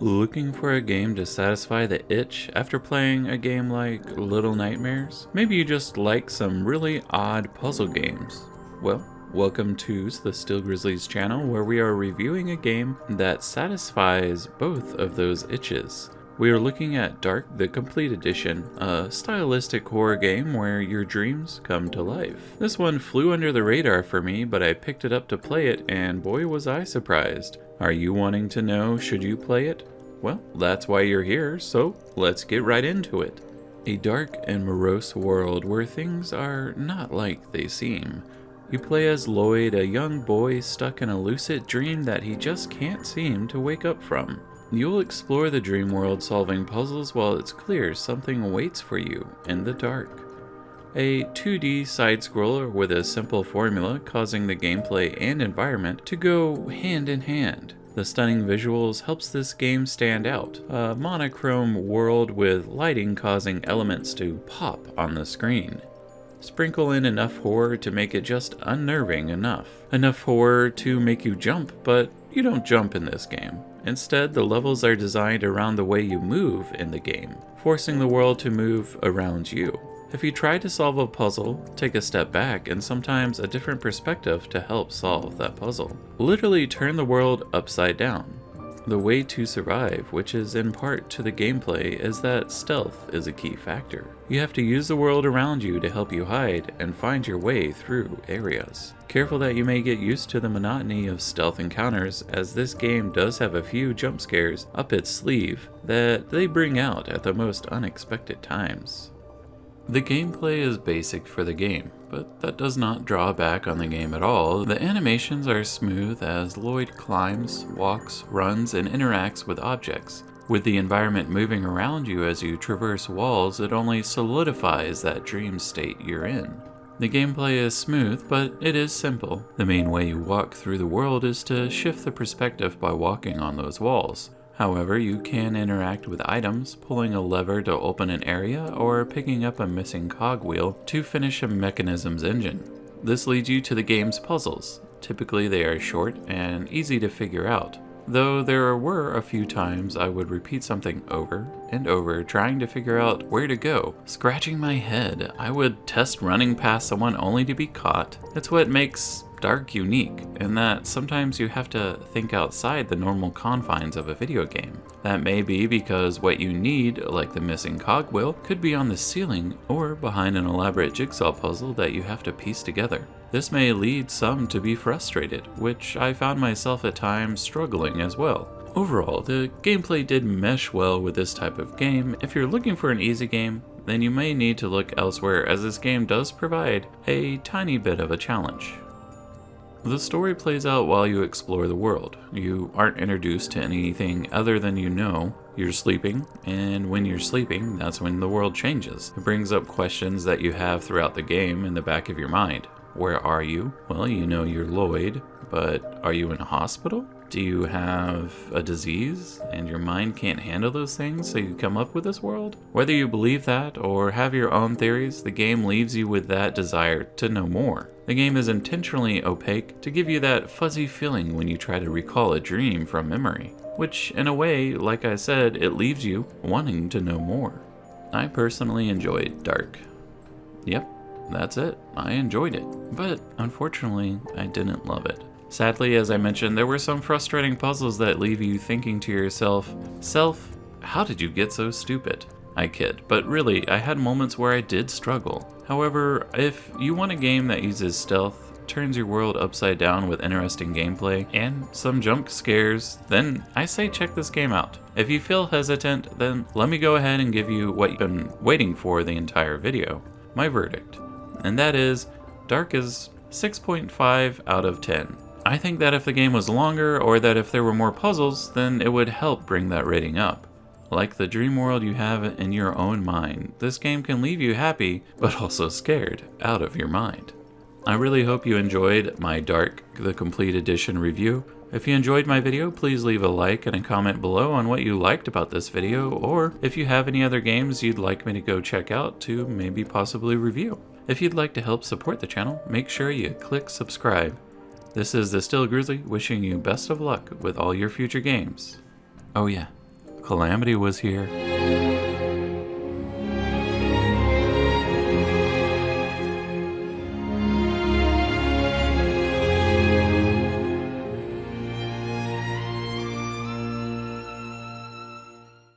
Looking for a game to satisfy the itch after playing a game like Little Nightmares? Maybe you just like some really odd puzzle games. Well, welcome to the Still Grizzlies channel, where we are reviewing a game that satisfies both of those itches. We are looking at Darq, the Complete Edition, a stylistic horror game where your dreams come to life. This one flew under the radar for me, but I picked it up to play it, and boy was I surprised. Are you wanting to know, should you play it? Well, that's why you're here, so let's get right into it. A dark and morose world where things are not like they seem. You play as Lloyd, a young boy stuck in a lucid dream that he just can't seem to wake up from. You'll explore the dream world solving puzzles while it's clear something awaits for you in the dark. A 2D side-scroller with a simple formula causing the gameplay and environment to go hand in hand. The stunning visuals helps this game stand out, a monochrome world with lighting causing elements to pop on the screen. Sprinkle in enough horror to make it just unnerving enough. Enough horror to make you jump, but you don't jump in this game. Instead, the levels are designed around the way you move in the game, forcing the world to move around you. If you try to solve a puzzle, take a step back and sometimes a different perspective to help solve that puzzle. Literally turn the world upside down. The way to survive, which is in part to the gameplay, is that stealth is a key factor. You have to use the world around you to help you hide and find your way through areas. Careful that you may get used to the monotony of stealth encounters, as this game does have a few jump scares up its sleeve that they bring out at the most unexpected times. The gameplay is basic for the game, but that does not draw back on the game at all. The animations are smooth as Lloyd climbs, walks, runs, and interacts with objects. With the environment moving around you as you traverse walls, it only solidifies that dream state you're in. The gameplay is smooth, but it is simple. The main way you walk through the world is to shift the perspective by walking on those walls. However, you can interact with items, pulling a lever to open an area, or picking up a missing cogwheel to finish a mechanism's engine. This leads you to the game's puzzles. Typically they are short and easy to figure out, though there were a few times I would repeat something over and over, trying to figure out where to go. Scratching my head, I would test running past someone only to be caught. That's what makes Darq unique, in that sometimes you have to think outside the normal confines of a video game. That may be because what you need, like the missing cogwheel, could be on the ceiling or behind an elaborate jigsaw puzzle that you have to piece together. This may lead some to be frustrated, which I found myself at times struggling as well. Overall, the gameplay did mesh well with this type of game. If you're looking for an easy game, then you may need to look elsewhere, as this game does provide a tiny bit of a challenge. The story plays out while you explore the world. You aren't introduced to anything other than you know. You're sleeping, and when you're sleeping, that's when the world changes. It brings up questions that you have throughout the game in the back of your mind. Where are you? Well, you know you're Lloyd, but are you in a hospital? Do you have a disease and your mind can't handle those things, so you come up with this world? Whether you believe that or have your own theories, the game leaves you with that desire to know more. The game is intentionally opaque to give you that fuzzy feeling when you try to recall a dream from memory, which in a way, like I said, it leaves you wanting to know more. I personally enjoyed Darq. Yep, that's it. I enjoyed it, but unfortunately, I didn't love it. Sadly, as I mentioned, there were some frustrating puzzles that leave you thinking to yourself, how did you get so stupid? I kid, but really, I had moments where I did struggle. However, if you want a game that uses stealth, turns your world upside down with interesting gameplay, and some jump scares, then I say check this game out. If you feel hesitant, then let me go ahead and give you what you've been waiting for the entire video. My verdict. And that is, Darq is 6.5 out of 10. I think that if the game was longer, or that if there were more puzzles, then it would help bring that rating up. Like the dream world you have in your own mind, this game can leave you happy, but also scared out of your mind. I really hope you enjoyed my Darq, the Complete Edition review. If you enjoyed my video, please leave a like and a comment below on what you liked about this video, or if you have any other games you'd like me to go check out to maybe possibly review. If you'd like to help support the channel, make sure you click subscribe. This is the Still Grizzly wishing you best of luck with all your future games. Oh yeah, Calamity was here.